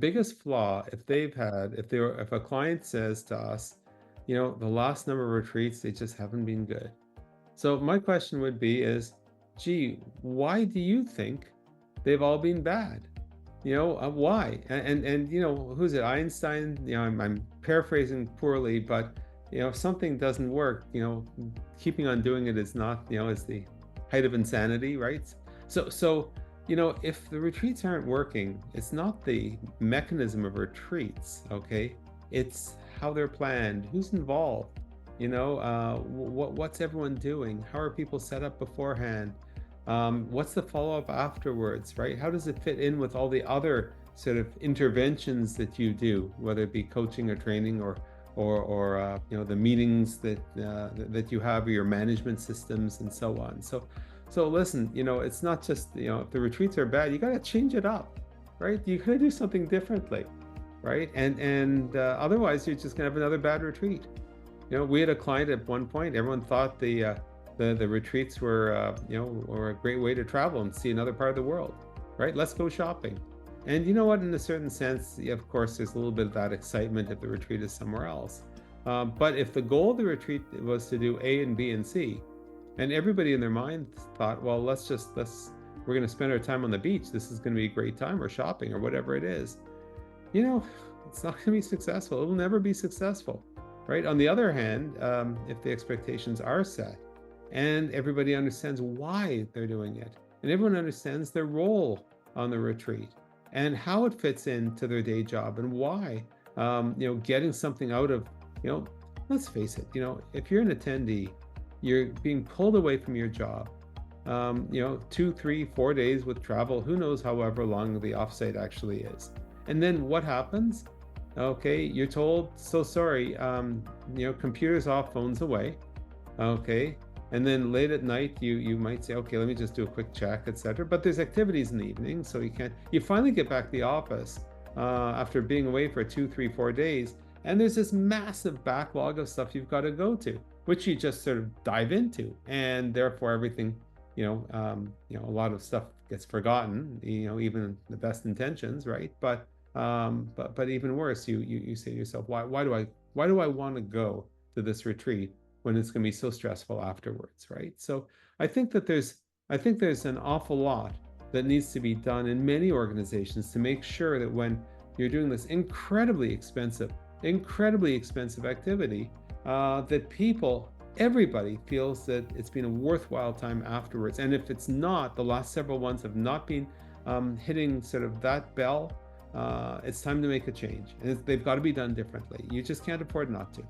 biggest flaw if a client says to us, the last number of retreats, they just haven't been good. So my question would be is, gee, why do you think they've all been bad? Why? And who's it? Einstein. I'm paraphrasing poorly, but if something doesn't work, keeping on doing it is not, is the height of insanity, right? So if the retreats aren't working, it's not the mechanism of retreats, okay? It's how they're planned, who's involved, what's everyone doing, how are people set up beforehand, what's the follow-up afterwards, right? How does it fit in with all the other sort of interventions that you do, whether it be coaching or training or the meetings that you have, or your management systems and so on. So listen, it's not just, if the retreats are bad, you got to change it up, right? You got to do something differently, right? And otherwise, you're just gonna have another bad retreat. We had a client at one point. Everyone thought the retreats were a great way to travel and see another part of the world, right? Let's go shopping. And you know what? In a certain sense, of course, there's a little bit of that excitement if the retreat is somewhere else. But if the goal of the retreat was to do A and B and C, and everybody in their mind thought, well, we're going to spend our time on the beach. This is going to be a great time, or shopping, or whatever it is. It's not going to be successful. It will never be successful, right? On the other hand, if the expectations are set and everybody understands why they're doing it, and everyone understands their role on the retreat and how it fits into their day job and why, getting something out of, let's face it, if you're an attendee, you're being pulled away from your job, 2, 3, 4 days with travel, who knows however long the offsite actually is. And then what happens? Okay, you're told, so sorry, computers off, phones away. Okay, and then late at night, you might say, okay, let me just do a quick check, etc. But there's activities in the evening, so you finally get back to the office after being away for 2, 3, 4 days, and there's this massive backlog of stuff you've got to go to, which you just sort of dive into, and therefore everything, a lot of stuff gets forgotten, even the best intentions, right? But even worse, you say to yourself, why do I want to go to this retreat when it's going to be so stressful afterwards, right? So I think there's an awful lot that needs to be done in many organizations to make sure that when you're doing this incredibly expensive activity, that everybody feels that it's been a worthwhile time afterwards. And if it's not, the last several ones have not been hitting sort of that bell, it's time to make a change. And they've got to be done differently. You just can't afford not to.